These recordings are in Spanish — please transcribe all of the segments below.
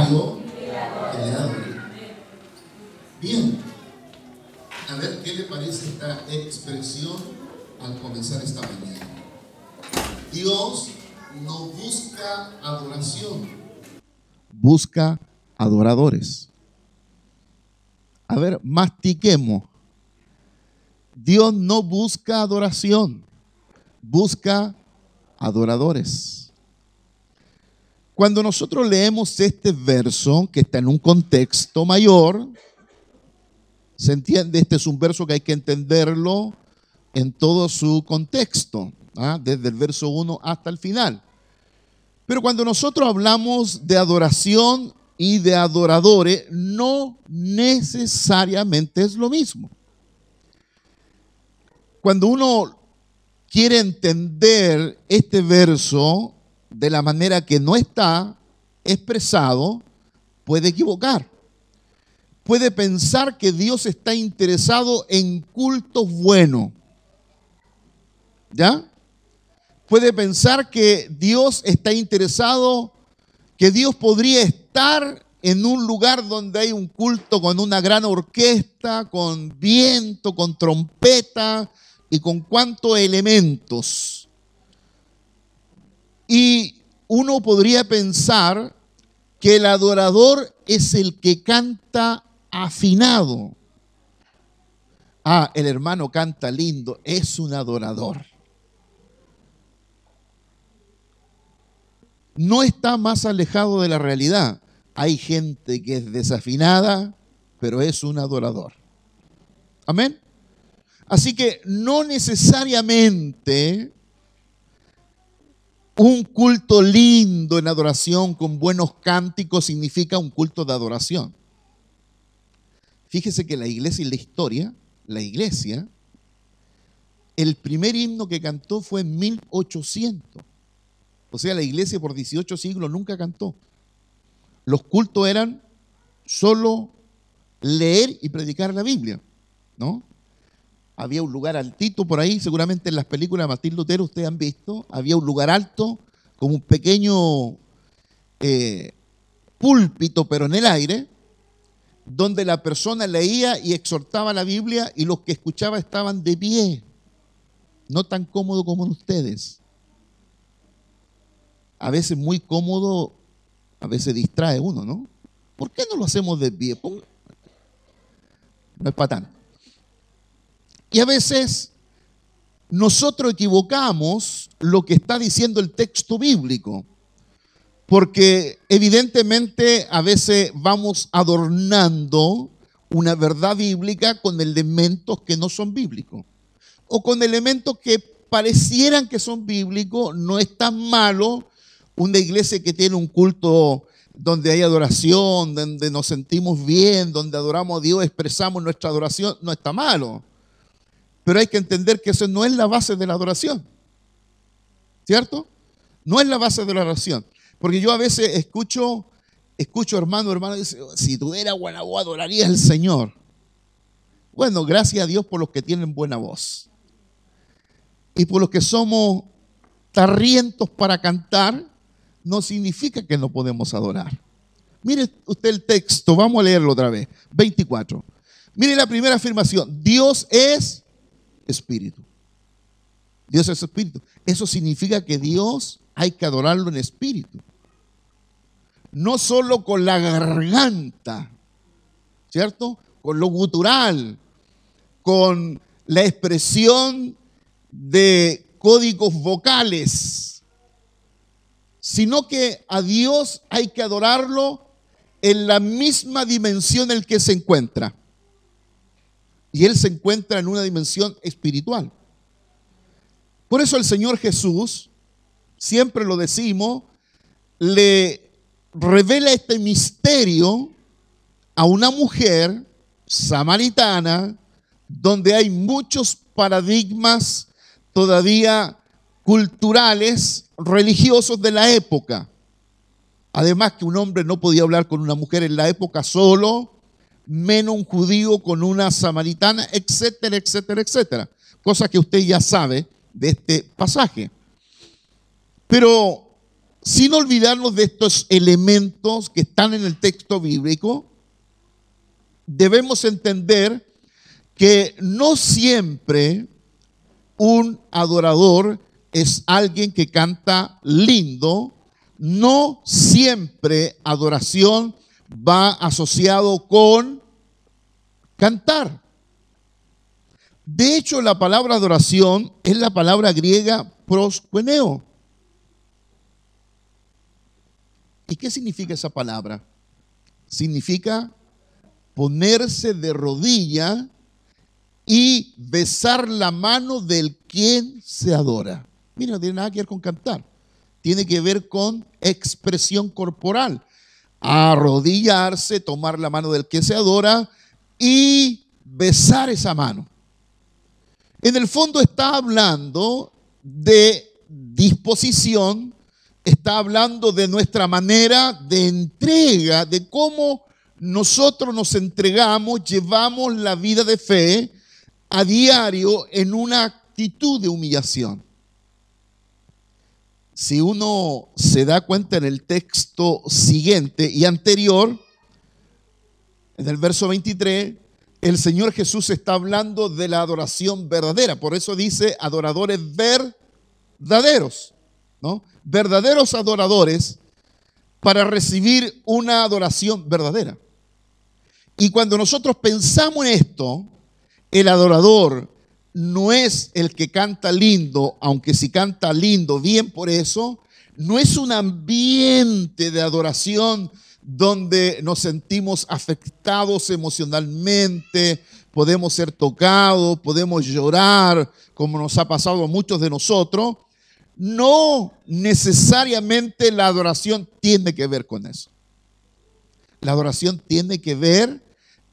criado que le adore. Bien, a ver qué le parece esta expresión al comenzar esta mañana. Dios no busca adoración, busca adoradores. A ver, mastiquemos. Dios no busca adoración, busca adoradores. Cuando nosotros leemos este verso, que está en un contexto mayor, se entiende, este es un verso que hay que entenderlo en todo su contexto, desde el verso 1 hasta el final. Pero cuando nosotros hablamos de adoración y de adoradores, no necesariamente es lo mismo. Cuando uno quiere entender este verso de la manera que no está expresado, puede equivocar. Puede pensar que Dios está interesado en cultos buenos. ¿Ya? Puede pensar que Dios está interesado, que Dios podría estar en un lugar donde hay un culto con una gran orquesta, con viento, con trompeta y con cuantos elementos. Y uno podría pensar que el adorador es el que canta afinado. El hermano canta lindo, es un adorador. No está más alejado de la realidad. Hay gente que es desafinada, pero es un adorador. Amén. Así que no necesariamente un culto lindo en adoración con buenos cánticos significa un culto de adoración. Fíjese que la iglesia y la historia, el primer himno que cantó fue en 1800. O sea, la iglesia por 18 siglos nunca cantó. Los cultos eran solo leer y predicar la Biblia, ¿no? Había un lugar altito por ahí, seguramente en las películas de Martín Lutero ustedes han visto, había un lugar alto, como un pequeño púlpito, pero en el aire, donde la persona leía y exhortaba la Biblia y los que escuchaban estaban de pie, no tan cómodo como ustedes. A veces muy cómodo, a veces distrae uno, ¿no? ¿Por qué no lo hacemos de pie? No es para tanto. Y a veces nosotros equivocamos lo que está diciendo el texto bíblico, porque evidentemente a veces vamos adornando una verdad bíblica con elementos que no son bíblicos, o con elementos que parecieran que son bíblicos. No es tan malo una iglesia que tiene un culto donde hay adoración, donde nos sentimos bien, donde adoramos a Dios, expresamos nuestra adoración, no está malo. Pero hay que entender que eso no es la base de la adoración, ¿cierto? No es la base de la adoración. Porque yo a veces escucho hermano, dice, si tuviera buena voz adoraría al Señor. Bueno, gracias a Dios por los que tienen buena voz. Y por los que somos tarrientos para cantar, no significa que no podemos adorar. Mire usted el texto, vamos a leerlo otra vez. 24. Mire la primera afirmación. Dios es espíritu. Dios es espíritu. Eso significa que Dios hay que adorarlo en espíritu. No solo con la garganta, ¿cierto? Con lo gutural, con la expresión de códigos vocales, sino que a Dios hay que adorarlo en la misma dimensión en la que se encuentra. Y Él se encuentra en una dimensión espiritual. Por eso el Señor Jesús, siempre lo decimos, le revela este misterio a una mujer samaritana, donde hay muchos paradigmas todavía culturales, religiosos de la época. Además que un hombre no podía hablar con una mujer en la época solo, menos un judío con una samaritana, etcétera, etcétera, etcétera. Cosa que usted ya sabe de este pasaje. Pero sin olvidarnos de estos elementos que están en el texto bíblico, debemos entender que no siempre un adorador es alguien que canta lindo, no siempre adoración va asociado con cantar. De hecho, la palabra adoración es la palabra griega proskuneo. ¿Y qué significa esa palabra? Significa ponerse de rodilla y besar la mano del quien se adora. Mira, no tiene nada que ver con cantar. Tiene que ver con expresión corporal. Arrodillarse, tomar la mano del que se adora y besar esa mano. En el fondo está hablando de disposición, está hablando de nuestra manera de entrega, de cómo nosotros nos entregamos, llevamos la vida de fe a diario en una actitud de humillación. Si uno se da cuenta en el texto siguiente y anterior, en el verso 23, el Señor Jesús está hablando de la adoración verdadera. Por eso dice adoradores verdaderos, ¿no? Verdaderos adoradores para recibir una adoración verdadera. Y cuando nosotros pensamos en esto, el adorador no es el que canta lindo, aunque si canta lindo, bien por eso, no es un ambiente de adoración donde nos sentimos afectados emocionalmente, podemos ser tocados, podemos llorar, como nos ha pasado a muchos de nosotros. No necesariamente la adoración tiene que ver con eso. La adoración tiene que ver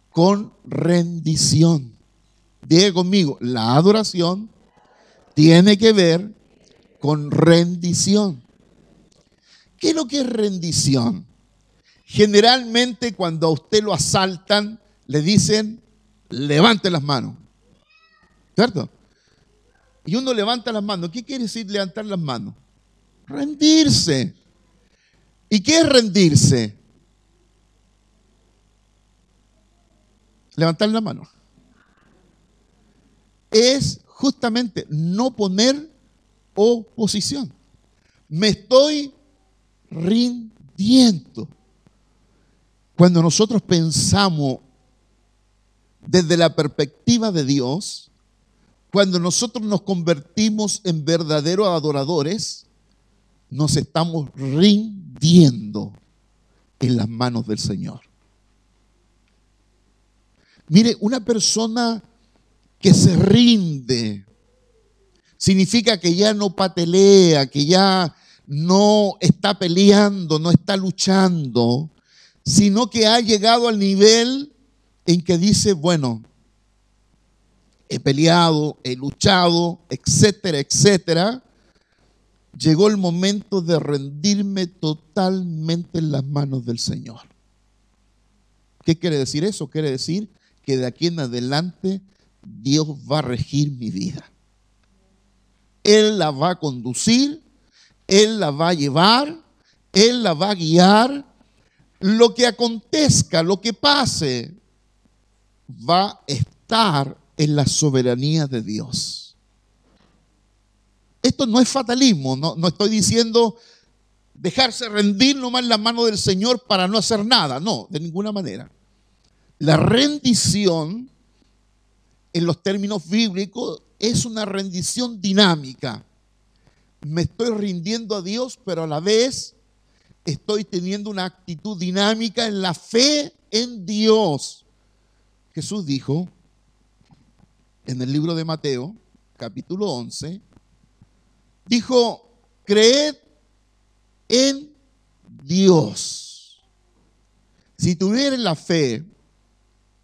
con rendición. Diga conmigo, la adoración tiene que ver con rendición. ¿Qué es lo que es rendición? Generalmente cuando a usted lo asaltan, le dicen, levante las manos. ¿Cierto? Y uno levanta las manos. ¿Qué quiere decir levantar las manos? Rendirse. ¿Y qué es rendirse? Levantar la mano. Es justamente no poner oposición. Me estoy rindiendo. Cuando nosotros pensamos desde la perspectiva de Dios, cuando nosotros nos convertimos en verdaderos adoradores, nos estamos rindiendo en las manos del Señor. Mire, una persona que se rinde significa que ya no patelea, que ya no está peleando, no está luchando, sino que ha llegado al nivel en que dice, bueno, he peleado, he luchado, etcétera, etcétera. Llegó el momento de rendirme totalmente en las manos del Señor. ¿Qué quiere decir eso? Quiere decir que de aquí en adelante Dios va a regir mi vida. Él la va a conducir, Él la va a llevar, Él la va a guiar. Lo que acontezca, lo que pase, va a estar en la soberanía de Dios. Esto no es fatalismo, no estoy diciendo dejarse rendir nomás en la mano del Señor para no hacer nada, no, de ninguna manera. La rendición, en los términos bíblicos, es una rendición dinámica. Me estoy rindiendo a Dios, pero a la vez estoy teniendo una actitud dinámica en la fe en Dios. Jesús dijo en el libro de Mateo, capítulo 11, dijo, creed en Dios. Si tuvieres la fe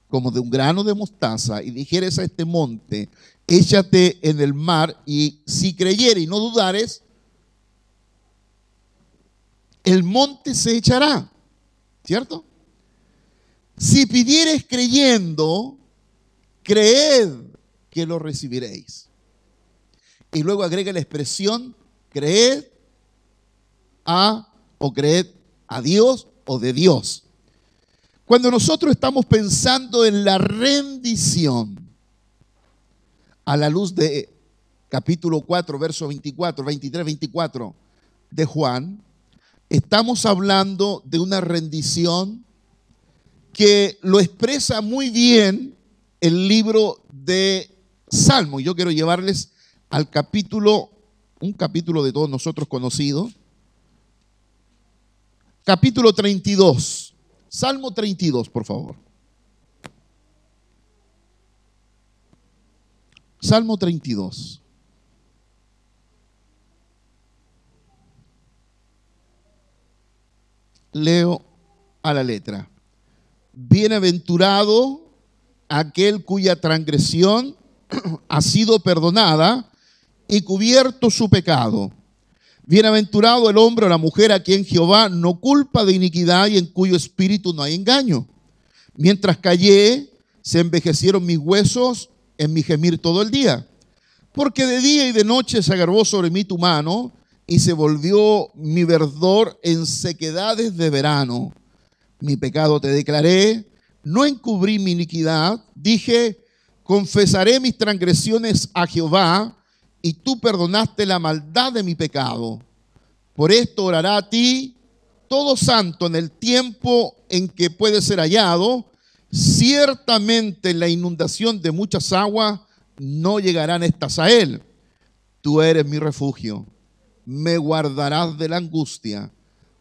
como de un grano de mostaza y dijeres a este monte, échate en el mar, y si creyeres y no dudares, el monte se echará, ¿cierto? Si pidieres creyendo, creed que lo recibiréis. Y luego agrega la expresión, creed a o creed a Dios o de Dios. Cuando nosotros estamos pensando en la rendición, a la luz de capítulo 4, versos 24, 23, 24 de Juan, estamos hablando de una rendición que lo expresa muy bien el libro de Salmo. Yo quiero llevarles al capítulo, un capítulo de todos nosotros conocido, capítulo 32, Salmo 32, por favor. Salmo 32. Leo a la letra. Bienaventurado aquel cuya transgresión ha sido perdonada y cubierto su pecado. Bienaventurado el hombre o la mujer a quien Jehová no culpa de iniquidad y en cuyo espíritu no hay engaño. Mientras callé, se envejecieron mis huesos en mi gemir todo el día. Porque de día y de noche se agravó sobre mí tu mano y se volvió mi verdor en sequedades de verano. Mi pecado te declaré, no encubrí mi iniquidad. Dije, confesaré mis transgresiones a Jehová y tú perdonaste la maldad de mi pecado. Por esto orará a ti todo santo en el tiempo en que puede ser hallado. Ciertamente en la inundación de muchas aguas no llegarán estas a él. Tú eres mi refugio, me guardarás de la angustia.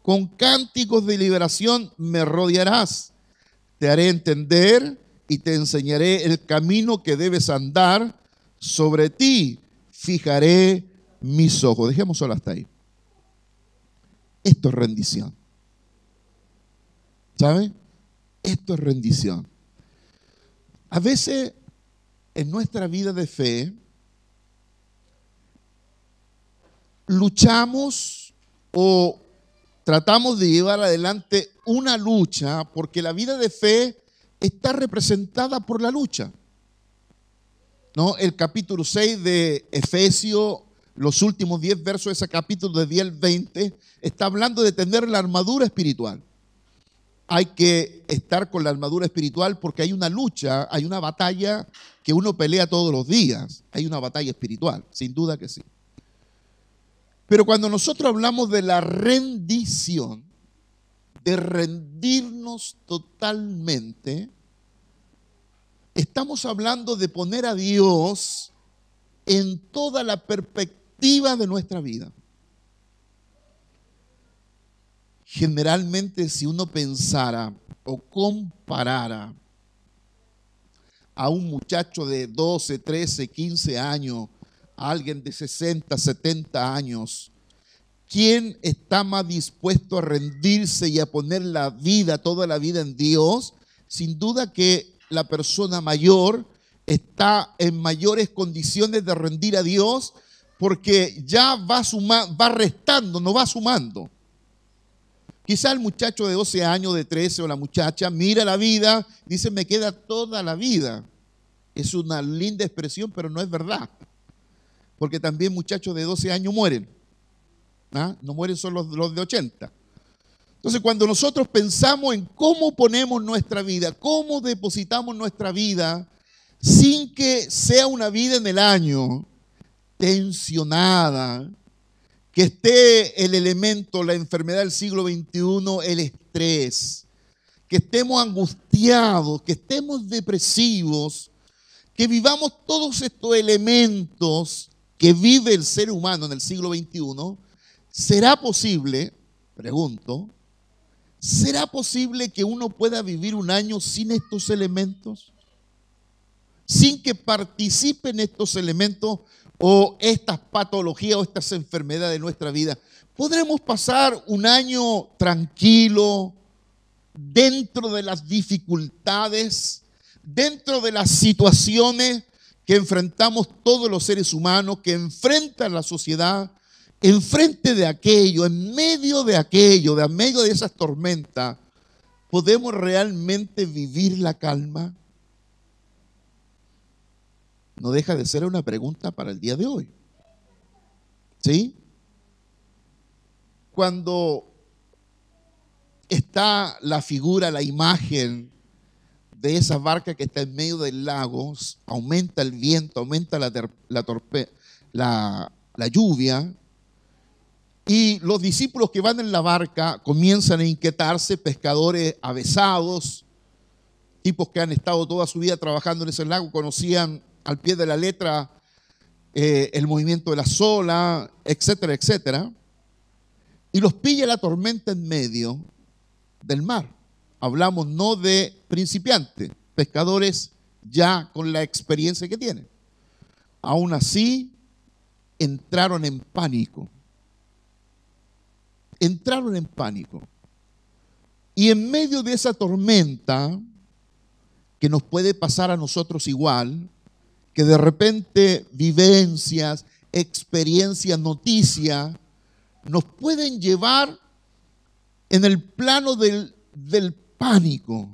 Con cánticos de liberación me rodearás. Te haré entender y te enseñaré el camino que debes andar. Sobre ti fijaré mis ojos. Dejemos solo hasta ahí. Esto es rendición. ¿Sabe? Esto es rendición. A veces en nuestra vida de fe luchamos o tratamos de llevar adelante una lucha porque la vida de fe está representada por la lucha. ¿No? El capítulo 6 de Efesios, los últimos 10 versos de ese capítulo de 10 al 20, está hablando de tener la armadura espiritual. Hay que estar con la armadura espiritual porque hay una lucha, hay una batalla que uno pelea todos los días. Hay una batalla espiritual, sin duda que sí. Pero cuando nosotros hablamos de la rendición, de rendirnos totalmente, estamos hablando de poner a Dios en toda la perspectiva de nuestra vida. Generalmente, si uno pensara o comparara a un muchacho de 12, 13, 15 años, a alguien de 60, 70 años, ¿quién está más dispuesto a rendirse y a poner la vida, toda la vida en Dios? Sin duda que la persona mayor está en mayores condiciones de rendir a Dios porque ya va restando, no va sumando. Quizá el muchacho de 12 años, de 13 o la muchacha mira la vida, dice me queda toda la vida. Es una linda expresión, pero no es verdad. Porque también muchachos de 12 años mueren. ¿Ah? No mueren solo los de 80. Entonces, cuando nosotros pensamos en cómo ponemos nuestra vida, cómo depositamos nuestra vida, sin que sea una vida en el año tensionada, que esté el elemento, la enfermedad del siglo XXI, el estrés, que estemos angustiados, que estemos depresivos, que vivamos todos estos elementos que vive el ser humano en el siglo XXI, ¿será posible, pregunto, ¿será posible que uno pueda vivir un año sin estos elementos? Sin que participen estos elementos o estas patologías o estas enfermedades de nuestra vida. ¿Podremos pasar un año tranquilo dentro de las dificultades, dentro de las situaciones que enfrentamos todos los seres humanos, que enfrentan la sociedad, enfrente de aquello, en medio de aquello, en medio de esas tormentas, ¿podemos realmente vivir la calma? No deja de ser una pregunta para el día de hoy. ¿Sí? cuando está la figura, la imagen de esa barca que está en medio del lago, aumenta el viento, aumenta la lluvia, y los discípulos que van en la barca comienzan a inquietarse, pescadores avesados, tipos que han estado toda su vida trabajando en ese lago, conocían al pie de la letra el movimiento de la ola, etcétera, etcétera, y los pilla la tormenta en medio del mar. Hablamos no de principiantes, pescadores ya con la experiencia que tienen. Aún así, entraron en pánico. Entraron en pánico. Y en medio de esa tormenta, que nos puede pasar a nosotros igual, que de repente vivencias, experiencias, noticias, nos pueden llevar en el plano del pánico.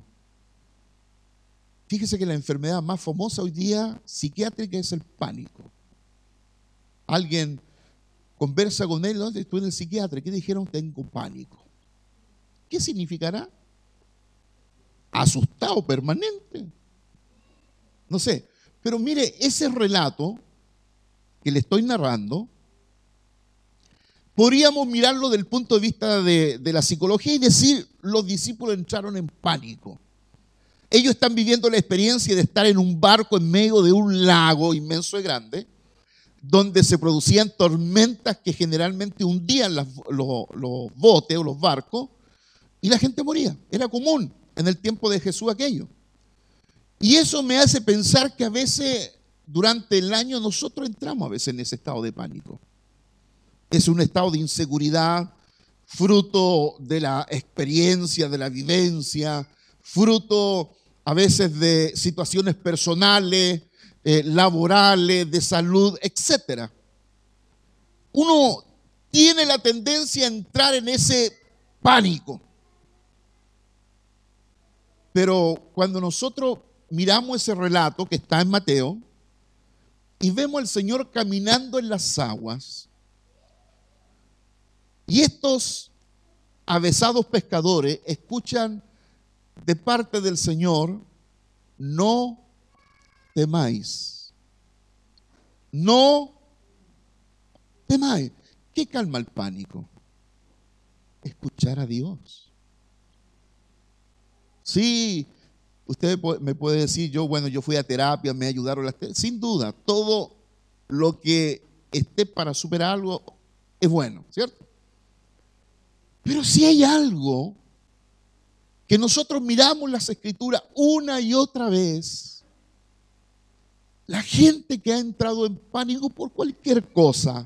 Fíjese que la enfermedad más famosa hoy día psiquiátrica es el pánico. Alguien conversa con él, ¿dónde estuve en el psiquiatra? ¿Qué dijeron? Tengo pánico. ¿Qué significará? Asustado permanente. No sé, pero mire, ese relato que le estoy narrando, podríamos mirarlo desde el punto de vista de la psicología y decir, los discípulos entraron en pánico. Ellos están viviendo la experiencia de estar en un barco en medio de un lago inmenso y grande, donde se producían tormentas que generalmente hundían los botes o los barcos, y la gente moría. Era común en el tiempo de Jesús aquello. Y eso me hace pensar que a veces, durante el año, nosotros entramos a veces en ese estado de pánico. Es un estado de inseguridad, fruto de la experiencia, de la vivencia, fruto a veces de situaciones personales, laborales, de salud, etc. Uno tiene la tendencia a entrar en ese pánico. Pero cuando nosotros miramos ese relato que está en Mateo y vemos al Señor caminando en las aguas, y estos avesados pescadores escuchan de parte del Señor, no temáis. No temáis. ¿Qué calma el pánico? Escuchar a Dios. Sí, usted me puede decir, yo fui a terapia, me ayudaron sin duda, todo lo que esté para superar algo es bueno, ¿cierto? Pero si hay algo que nosotros miramos las Escrituras una y otra vez, la gente que ha entrado en pánico por cualquier cosa,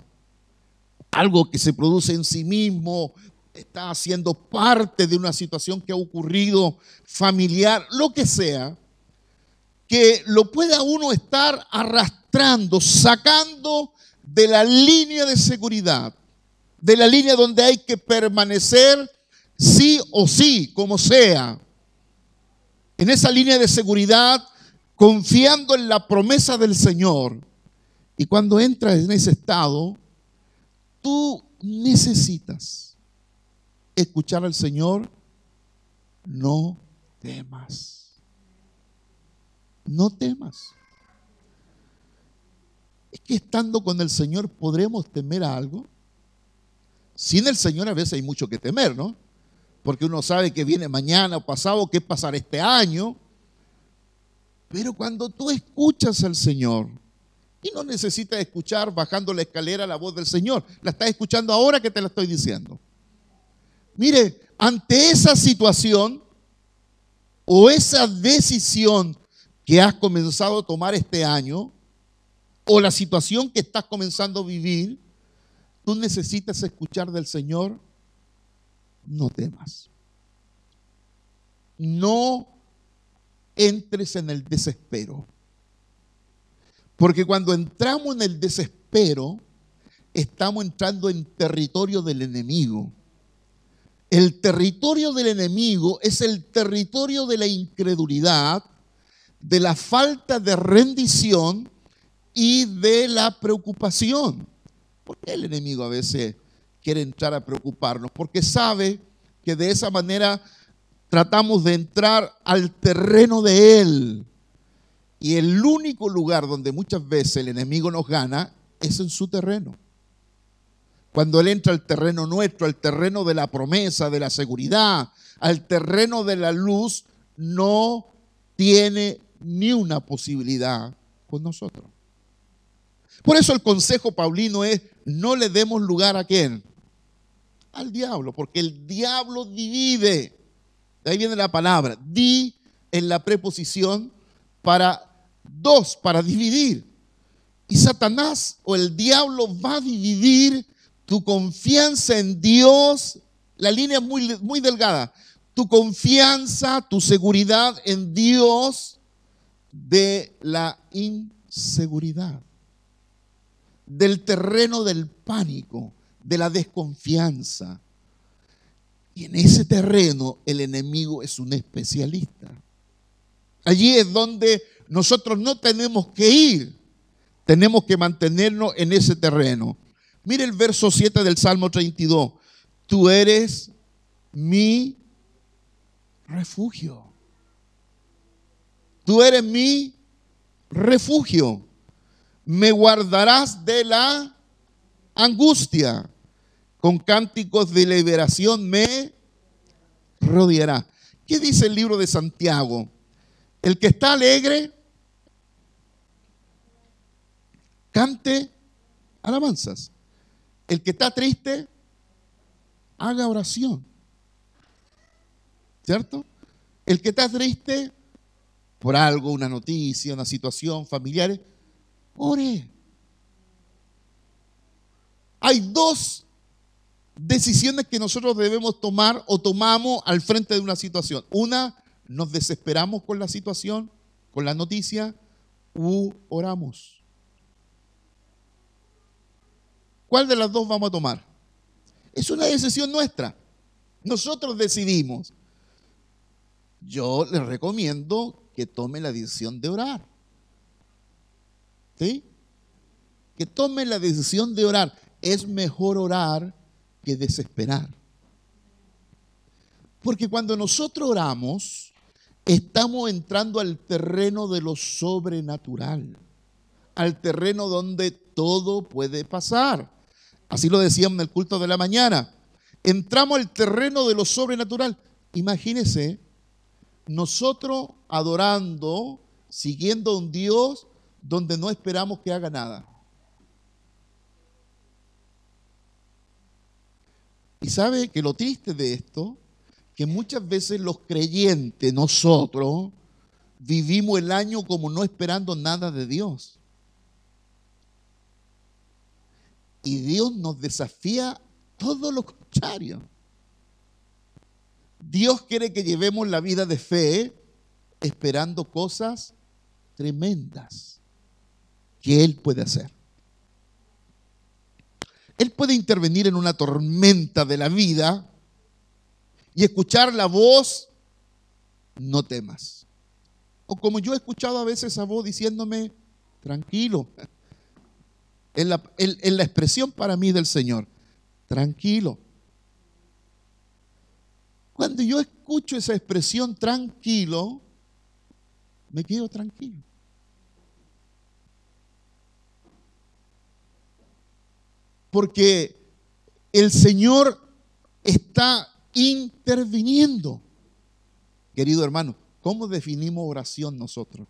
algo que se produce en sí mismo, está haciendo parte de una situación que ha ocurrido familiar, lo que sea, que lo pueda uno estar arrastrando, sacando de la línea de seguridad, de la línea donde hay que permanecer sí o sí, como sea. En esa línea de seguridad, confiando en la promesa del Señor. Y cuando entras en ese estado, tú necesitas escuchar al Señor, no temas. No temas. Es que estando con el Señor, ¿podremos temer a algo? Sin el Señor a veces hay mucho que temer, ¿no? Porque uno sabe que viene mañana o pasado, qué pasará este año. Pero cuando tú escuchas al Señor, y no necesitas escuchar bajando la escalera la voz del Señor, la estás escuchando ahora que te la estoy diciendo. Mire, ante esa situación o esa decisión que has comenzado a tomar este año, o la situación que estás comenzando a vivir, tú necesitas escuchar del Señor, no temas. No entres en el desespero. Porque cuando entramos en el desespero, estamos entrando en territorio del enemigo. El territorio del enemigo es el territorio de la incredulidad, de la falta de rendición y de la preocupación. ¿Por qué el enemigo a veces quiere entrar a preocuparnos, porque sabe que de esa manera tratamos de entrar al terreno de Él. Y el único lugar donde muchas veces el enemigo nos gana es en su terreno. Cuando Él entra al terreno nuestro, al terreno de la promesa, de la seguridad, al terreno de la luz, no tiene ni una posibilidad con nosotros. Por eso el consejo paulino es: no le demos lugar ¿a quién? Al diablo, porque el diablo divide. De ahí viene la palabra, di en la preposición para dos, para dividir. Y Satanás o el diablo va a dividir tu confianza en Dios. La línea es muy delgada. Tu confianza, tu seguridad en Dios de la inseguridad, del terreno del pánico, de la desconfianza. Y en ese terreno el enemigo es un especialista. Allí es donde nosotros no tenemos que ir, tenemos que mantenernos en ese terreno. Mire el verso 7 del Salmo 32. Tú eres mi refugio. Tú eres mi refugio. Me guardarás de la angustia. Con cánticos de liberación me rodeará. ¿Qué dice el libro de Santiago? El que está alegre, cante alabanzas. El que está triste, haga oración. ¿Cierto? El que está triste por algo, una noticia, una situación familiar, ore. Hay dos decisiones que nosotros debemos tomar o tomamos al frente de una situación. Una, nos desesperamos con la situación, con la noticia, u oramos. ¿Cuál de las dos vamos a tomar? Es una decisión nuestra. Nosotros decidimos. Yo les recomiendo que tome la decisión de orar. ¿Sí? Que tome la decisión de orar. Es mejor orar que desesperar. Porque cuando nosotros oramos, estamos entrando al terreno de lo sobrenatural, al terreno donde todo puede pasar. Así lo decíamos en el culto de la mañana. Entramos al terreno de lo sobrenatural. Imagínense, nosotros adorando, siguiendo a un Dios donde no esperamos que haga nada. Y sabe que lo triste de esto, que muchas veces los creyentes, nosotros, vivimos el año como no esperando nada de Dios. Y Dios nos desafía todo lo contrario. Dios quiere que llevemos la vida de fe esperando cosas tremendas que Él puede hacer. Él puede intervenir en una tormenta de la vida y escuchar la voz, no temas. O como yo he escuchado a veces esa voz diciéndome, tranquilo. En la expresión para mí del Señor, tranquilo. Cuando yo escucho esa expresión tranquilo, me quedo tranquilo. Porque el Señor está interviniendo. Querido hermano, ¿cómo definimos oración nosotros?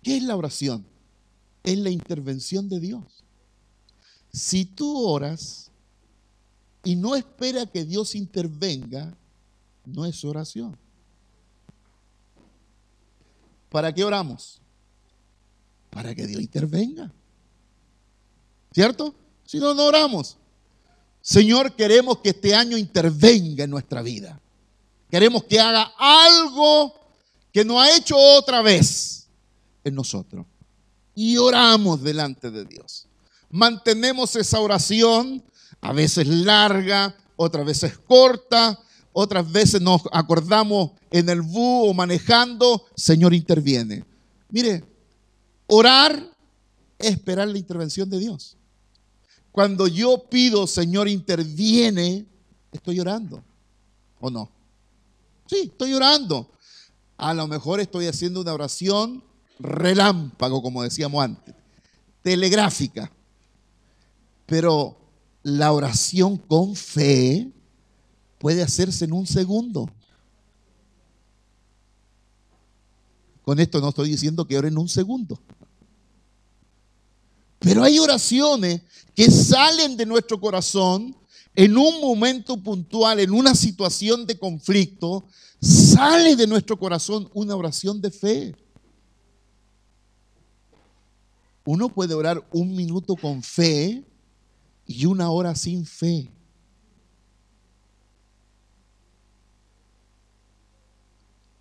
¿Qué es la oración? Es la intervención de Dios. Si tú oras y no esperas que Dios intervenga, no es oración. ¿Para qué oramos? Para que Dios intervenga. ¿Cierto? Si no, no oramos. Señor, queremos que este año intervenga en nuestra vida. Queremos que haga algo que no ha hecho otra vez en nosotros. Y oramos delante de Dios. Mantenemos esa oración, a veces larga, otras veces corta, otras veces nos acordamos en el bus o manejando, Señor interviene. Mire, orar es esperar la intervención de Dios. Cuando yo pido, Señor, interviene, estoy orando, ¿o no? Sí, estoy orando. A lo mejor estoy haciendo una oración relámpago, como decíamos antes, telegráfica. Pero la oración con fe puede hacerse en un segundo. Con esto no estoy diciendo que ore en un segundo. Pero hay oraciones que salen de nuestro corazón en un momento puntual, en una situación de conflicto, sale de nuestro corazón una oración de fe. Uno puede orar un minuto con fe y una hora sin fe.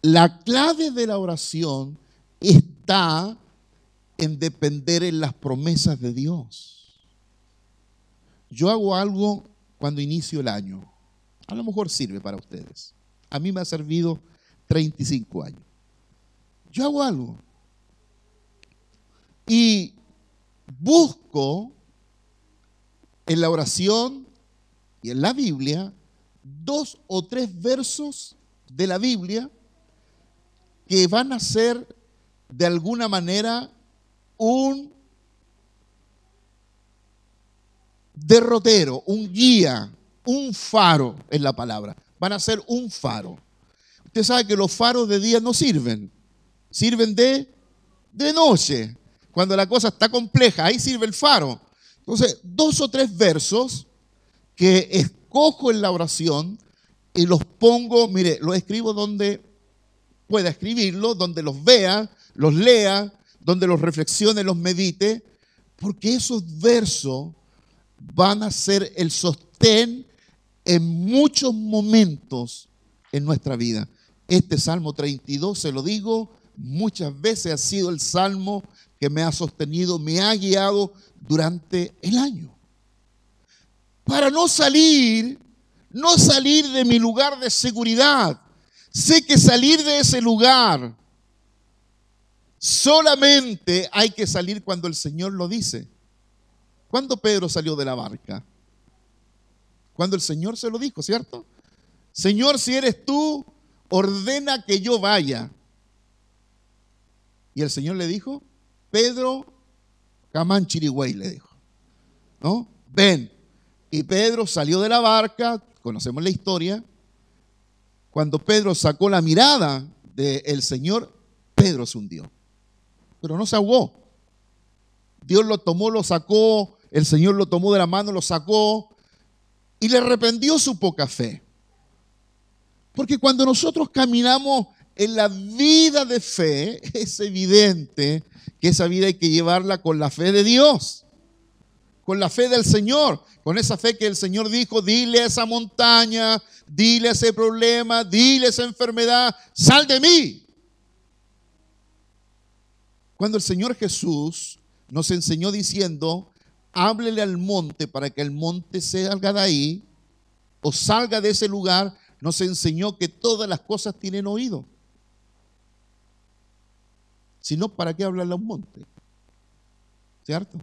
La clave de la oración está en depender en las promesas de Dios. Yo hago algo cuando inicio el año. A lo mejor sirve para ustedes. A mí me ha servido 35 años. Yo hago algo. Y busco en la oración y en la Biblia 2 o 3 versos de la Biblia que van a ser de alguna manera un derrotero, un guía, un faro en la palabra. Van a ser un faro. Usted sabe que los faros de día no sirven. Sirven de noche. Cuando la cosa está compleja, ahí sirve el faro. Entonces, 2 o 3 versos que escojo en la oración y los pongo, mire, los escribo donde pueda escribirlo, donde los vea, los lea, donde los reflexione, los medite, porque esos versos van a ser el sostén en muchos momentos en nuestra vida. Este Salmo 32, se lo digo, muchas veces ha sido el salmo que me ha sostenido, me ha guiado durante el año. Para no salir de mi lugar de seguridad. Sé que salir de ese lugar solamente hay que salir cuando el Señor lo dice. ¿Cuándo Pedro salió de la barca? Cuando el Señor se lo dijo, ¿cierto? Señor, si eres tú, ordena que yo vaya. Y el Señor le dijo, Pedro, Camán Chirigüey, le dijo, ¿no? Ven. Y Pedro salió de la barca, conocemos la historia. Cuando Pedro sacó la mirada del Señor, Pedro se hundió. Pero no se ahogó. Dios lo tomó, lo sacó, el Señor lo tomó de la mano, lo sacó y le arrepintió su poca fe. Porque cuando nosotros caminamos en la vida de fe, es evidente que esa vida hay que llevarla con la fe de Dios, con la fe del Señor, con esa fe que el Señor dijo, dile a esa montaña, dile a ese problema, dile a esa enfermedad, sal de mí. Cuando el Señor Jesús nos enseñó diciendo, háblele al monte para que el monte salga de ahí o salga de ese lugar, nos enseñó que todas las cosas tienen oído. Si no, ¿para qué hablarle a un monte? ¿Cierto?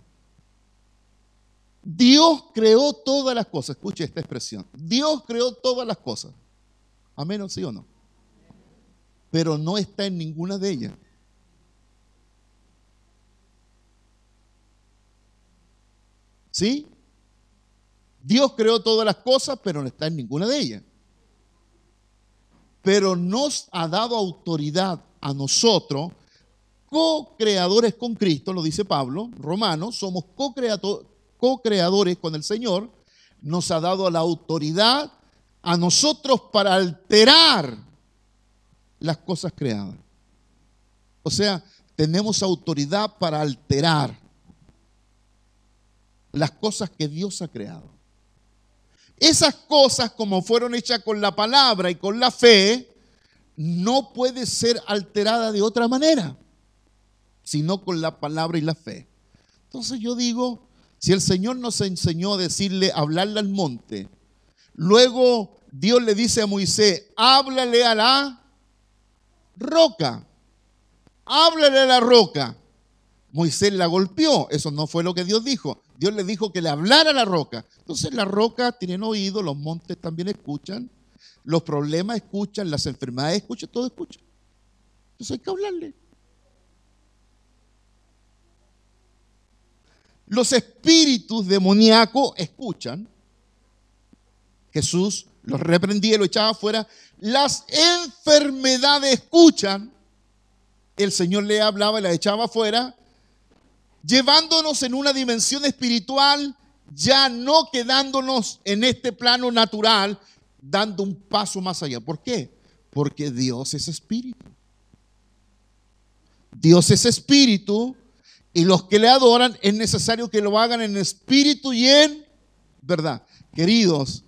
Dios creó todas las cosas. Escuche esta expresión. Dios creó todas las cosas. Amén, ¿sí o no? Pero no está en ninguna de ellas. ¿Sí? Dios creó todas las cosas, pero no está en ninguna de ellas. Pero nos ha dado autoridad a nosotros, co-creadores con Cristo, lo dice Pablo, Romanos, somos co-creadores con el Señor, nos ha dado la autoridad a nosotros para alterar las cosas creadas. O sea, tenemos autoridad para alterar las cosas que Dios ha creado. Esas cosas, como fueron hechas con la palabra y con la fe, no puede ser alterada de otra manera, sino con la palabra y la fe. Entonces yo digo, si el Señor nos enseñó a decirle, hablarle al monte, luego Dios le dice a Moisés, háblale a la roca, háblale a la roca. Moisés la golpeó, eso no fue lo que Dios dijo. Dios le dijo que le hablara a la roca. Entonces las rocas tienen oído, los montes también escuchan, los problemas escuchan, las enfermedades escuchan, todo escucha. Entonces hay que hablarle. Los espíritus demoníacos escuchan. Jesús los reprendía y los echaba afuera. Las enfermedades escuchan. El Señor le hablaba y las echaba afuera, llevándonos en una dimensión espiritual, ya no quedándonos en este plano natural, dando un paso más allá. ¿Por qué? Porque Dios es espíritu. Dios es espíritu y los que le adoran es necesario que lo hagan en espíritu y en verdad. Queridos,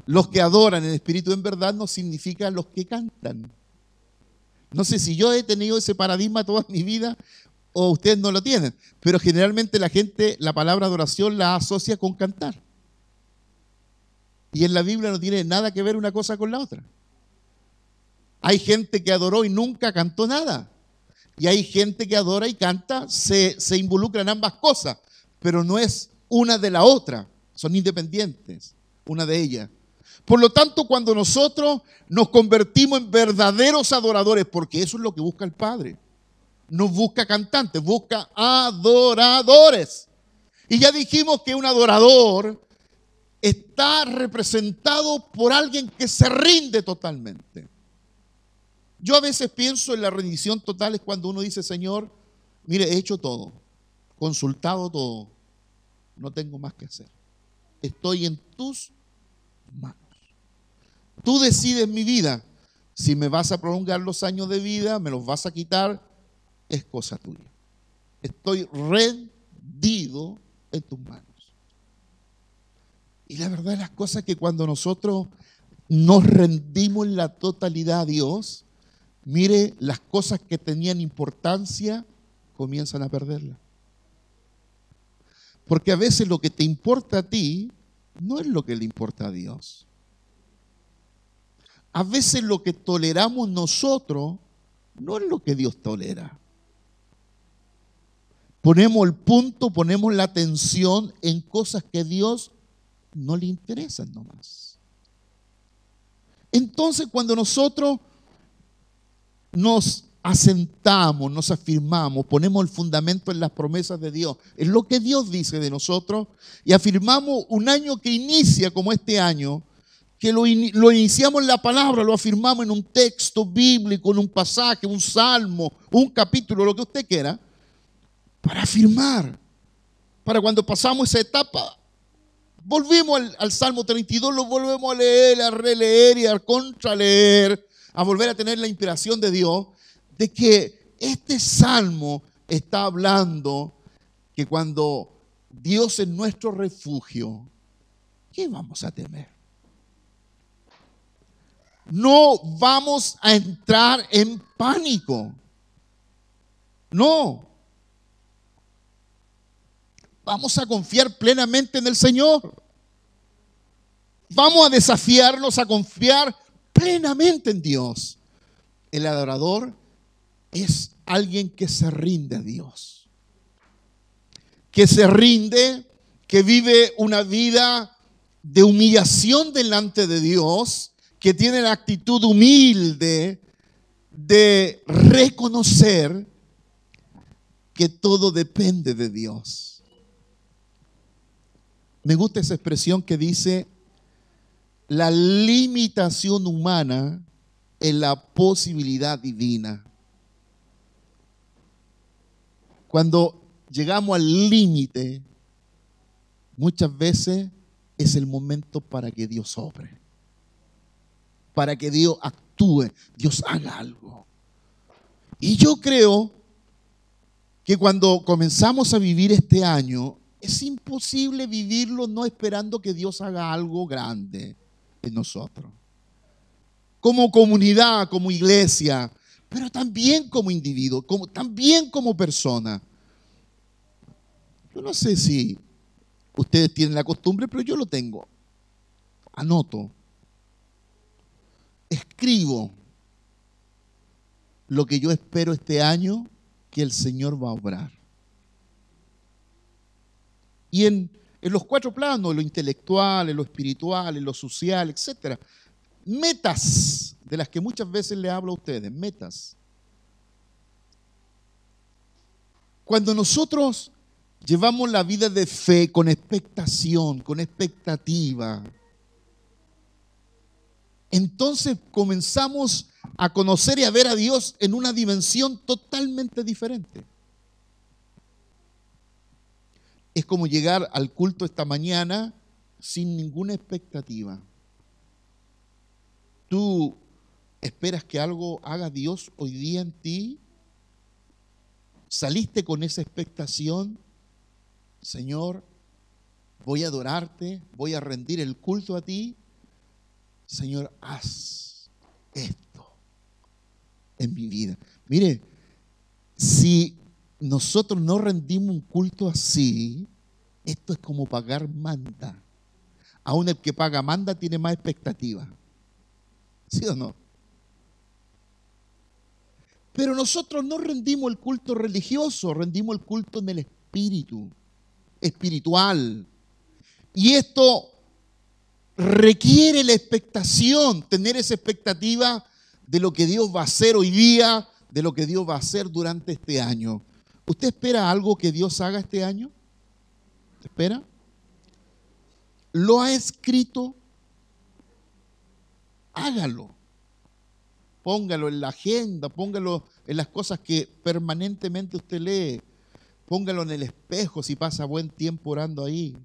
los que adoran en espíritu y en verdad no significa los que cantan. No sé si yo he tenido ese paradigma toda mi vida o ustedes no lo tienen, pero generalmente la gente la palabra adoración la asocia con cantar. Y en la Biblia no tiene nada que ver una cosa con la otra. Hay gente que adoró y nunca cantó nada. Y hay gente que adora y canta, se involucra en ambas cosas, pero no es una de la otra. Son independientes, una de ellas. Por lo tanto, cuando nosotros nos convertimos en verdaderos adoradores, porque eso es lo que busca el Padre, no busca cantantes, busca adoradores. Y ya dijimos que un adorador está representado por alguien que se rinde totalmente. Yo a veces pienso en la rendición total es cuando uno dice, Señor, mire, he hecho todo, consultado todo, no tengo más que hacer. Estoy en tus manos. Tú decides mi vida. Si me vas a prolongar los años de vida, me los vas a quitar, es cosa tuya. Estoy rendido en tus manos. Y la verdad de las cosas es que cuando nosotros nos rendimos en la totalidad a Dios, mire, las cosas que tenían importancia comienzan a perderla. Porque a veces lo que te importa a ti no es lo que le importa a Dios. A veces lo que toleramos nosotros no es lo que Dios tolera. Ponemos el punto, ponemos la atención en cosas que a Dios no le interesan nomás. Entonces, cuando nosotros nos asentamos, nos afirmamos, ponemos el fundamento en las promesas de Dios, en lo que Dios dice de nosotros, y afirmamos un año que inicia como este año, que lo iniciamos en la palabra, lo afirmamos en un texto bíblico, en un pasaje, un salmo, un capítulo, lo que usted quiera, para afirmar, para cuando pasamos esa etapa, volvimos al Salmo 32, lo volvemos a leer, a releer y a contraleer, a volver a tener la inspiración de Dios, de que este salmo está hablando que cuando Dios es nuestro refugio, ¿qué vamos a temer? No vamos a entrar en pánico. No. Vamos a confiar plenamente en el Señor. Vamos a desafiarnos a confiar plenamente en Dios. El adorador es alguien que se rinde a Dios. Que se rinde, que vive una vida de humillación delante de Dios, que tiene la actitud humilde de reconocer que todo depende de Dios. Me gusta esa expresión que dice, la limitación humana es la posibilidad divina. Cuando llegamos al límite, muchas veces es el momento para que Dios obre, para que Dios actúe, Dios haga algo. Y yo creo que cuando comenzamos a vivir este año, es imposible vivirlo no esperando que Dios haga algo grande en nosotros. Como comunidad, como iglesia, pero también como individuo, también como persona. Yo no sé si ustedes tienen la costumbre, pero yo lo tengo. Anoto. Escribo lo que yo espero este año que el Señor va a obrar. Y en los cuatro planos, en lo intelectual, en lo espiritual, en lo social, etc. Metas de las que muchas veces le hablo a ustedes, metas. Cuando nosotros llevamos la vida de fe con expectación, con expectativa, entonces comenzamos a conocer y a ver a Dios en una dimensión totalmente diferente. Es como llegar al culto esta mañana sin ninguna expectativa. ¿Tú esperas que algo haga Dios hoy día en ti? ¿Saliste con esa expectación? Señor, voy a adorarte, voy a rendir el culto a ti. Señor, haz esto en mi vida. Mire, si nosotros no rendimos un culto así, esto es como pagar manda. Aún el que paga manda tiene más expectativa. ¿Sí o no? Pero nosotros no rendimos el culto religioso, rendimos el culto en el espíritu, espiritual. Y esto requiere la expectación, tener esa expectativa de lo que Dios va a hacer hoy día, de lo que Dios va a hacer durante este año. ¿Usted espera algo que Dios haga este año? ¿Espera? ¿Lo ha escrito? Hágalo. Póngalo en la agenda, póngalo en las cosas que permanentemente usted lee. Póngalo en el espejo si pasa buen tiempo orando ahí.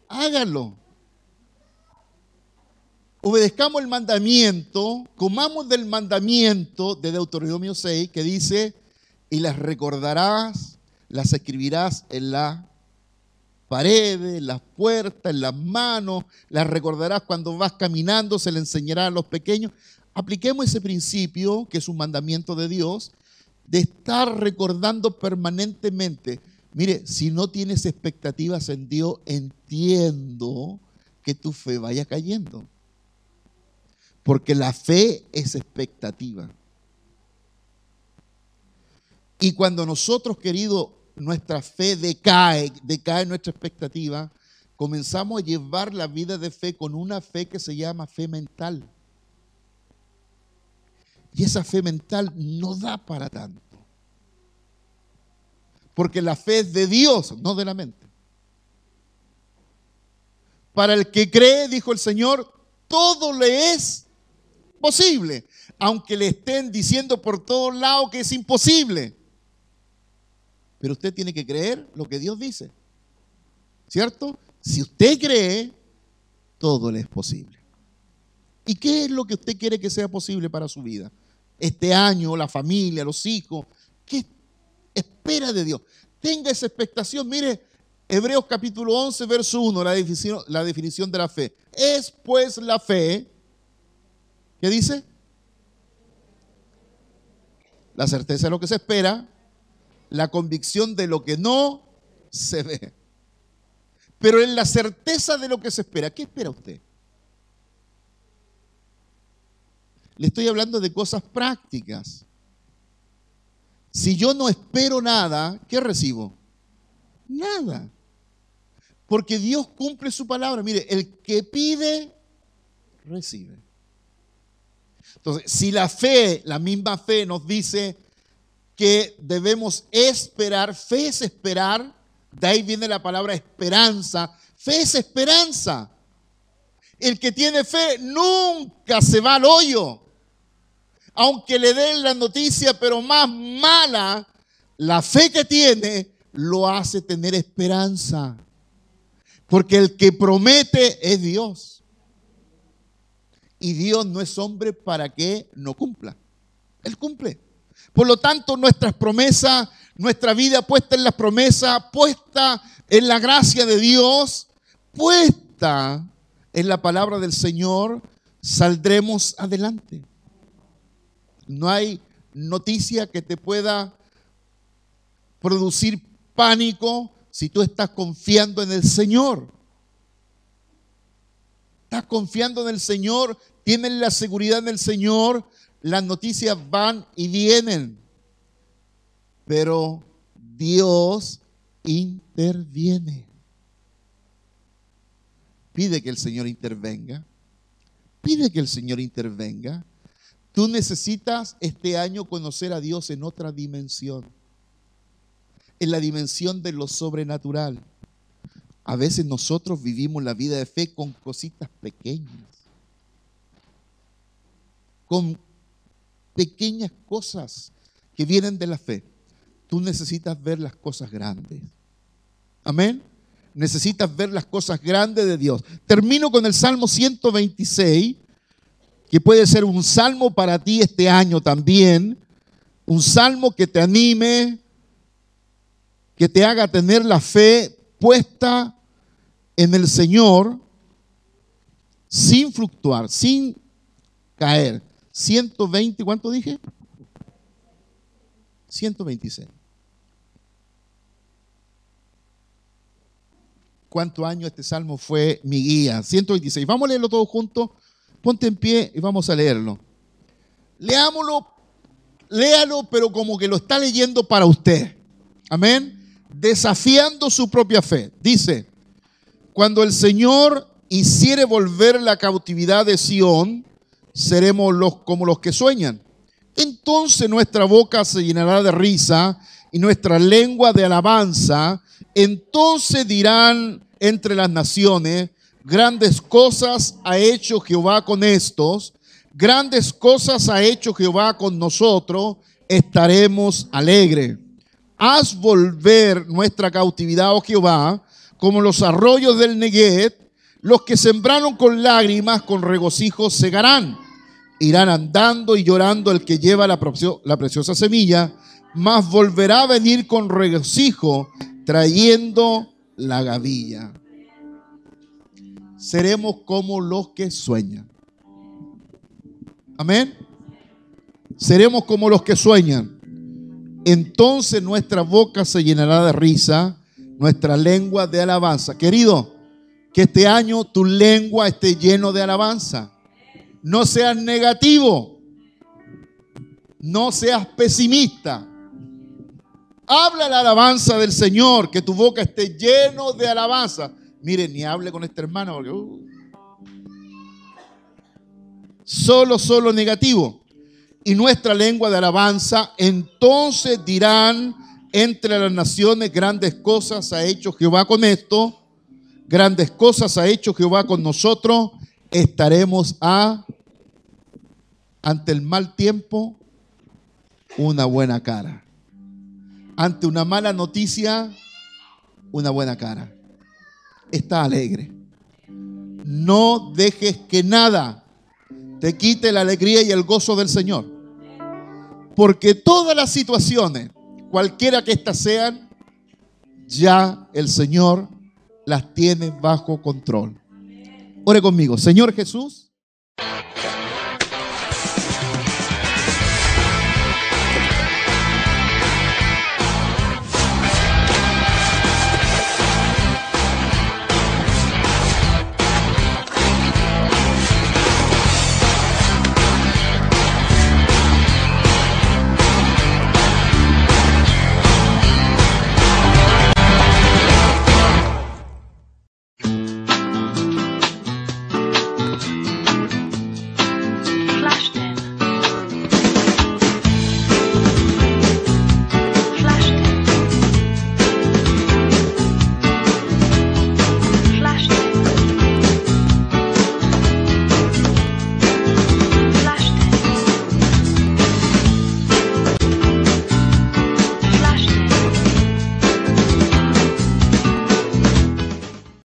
Hágalo. Obedezcamos el mandamiento, comamos del mandamiento de Deuteronomio 6 que dice, y las recordarás, las escribirás en las paredes, en las puertas, en las manos, las recordarás cuando vas caminando, se le enseñará a los pequeños. Apliquemos ese principio, que es un mandamiento de Dios, de estar recordando permanentemente. Mire, si no tienes expectativas en Dios, entiendo que tu fe vaya cayendo. Porque la fe es expectativa. Y cuando nosotros, queridos, nuestra fe decae nuestra expectativa, comenzamos a llevar la vida de fe con una fe que se llama fe mental. Y esa fe mental no da para tanto. Porque la fe es de Dios, no de la mente. Para el que cree, dijo el Señor, todo le es posible, aunque le estén diciendo por todos lados que es imposible. Pero usted tiene que creer lo que Dios dice, ¿cierto? Si usted cree, todo le es posible. ¿Y qué es lo que usted quiere que sea posible para su vida? Este año, la familia, los hijos, ¿qué espera de Dios? Tenga esa expectación. Mire, Hebreos capítulo 11, verso 1, la definición de la fe. Es pues la fe, ¿qué dice? La certeza de lo que se espera, la convicción de lo que no se ve. Pero en la certeza de lo que se espera, ¿qué espera usted? Le estoy hablando de cosas prácticas. Si yo no espero nada, ¿qué recibo? Nada. Porque Dios cumple su palabra. Mire, el que pide, recibe. Entonces, si la fe, la misma fe nos dice que debemos esperar, fe es esperar, de ahí viene la palabra esperanza, fe es esperanza. El que tiene fe nunca se va al hoyo. Aunque le den la noticia, pero más mala, la fe que tiene lo hace tener esperanza. Porque el que promete es Dios. Y Dios no es hombre para que no cumpla. Él cumple. Por lo tanto, nuestras promesas, nuestra vida puesta en las promesas, puesta en la gracia de Dios, puesta en la palabra del Señor, saldremos adelante. No hay noticia que te pueda producir pánico si tú estás confiando en el Señor. Estás confiando en el Señor, tienes la seguridad en el Señor, las noticias van y vienen. Pero Dios interviene. Pide que el Señor intervenga. Pide que el Señor intervenga. Tú necesitas este año conocer a Dios en otra dimensión. En la dimensión de lo sobrenatural. A veces nosotros vivimos la vida de fe con cositas pequeñas. Con pequeñas cosas que vienen de la fe. Tú necesitas ver las cosas grandes. Amén. Necesitas ver las cosas grandes de Dios. Termino con el Salmo 126, que puede ser un salmo para ti este año también. Un salmo que te anime, que te haga tener la fe puesta en el Señor, sin fluctuar, sin caer. 120, ¿cuánto dije? 126. ¿Cuántos años este salmo fue mi guía? 126. Vamos a leerlo todos juntos. Ponte en pie y vamos a leerlo. Leámoslo, léalo, pero como que lo está leyendo para usted. Amén. Desafiando su propia fe. Dice: cuando el Señor hiciere volver la cautividad de Sión, seremos como los que sueñan. Entonces nuestra boca se llenará de risa y nuestra lengua de alabanza. Entonces dirán entre las naciones: grandes cosas ha hecho Jehová con estos, grandes cosas ha hecho Jehová con nosotros, estaremos alegres. Haz volver nuestra cautividad, oh Jehová, como los arroyos del Neguet. Los que sembraron con lágrimas, con regocijo segarán. Irán andando y llorando el que lleva la preciosa semilla, mas volverá a venir con regocijo, trayendo la gavilla. Seremos como los que sueñan. Amén. Seremos como los que sueñan. Entonces nuestra boca se llenará de risa, nuestra lengua de alabanza. Querido, que este año tu lengua esté lleno de alabanza. No seas negativo. No seas pesimista. Habla la alabanza del Señor, que tu boca esté lleno de alabanza. Mire, ni hable con este hermano porque solo negativo. Y nuestra lengua de alabanza, entonces dirán entre las naciones: grandes cosas ha hecho Jehová con esto, grandes cosas ha hecho Jehová con nosotros. Estaremos ante el mal tiempo, una buena cara. Ante una mala noticia, una buena cara. Está alegre. No dejes que nada te quite la alegría y el gozo del Señor. Porque todas las situaciones, cualquiera que éstas sean, ya el Señor las tiene bajo control. Ore conmigo. Señor Jesús,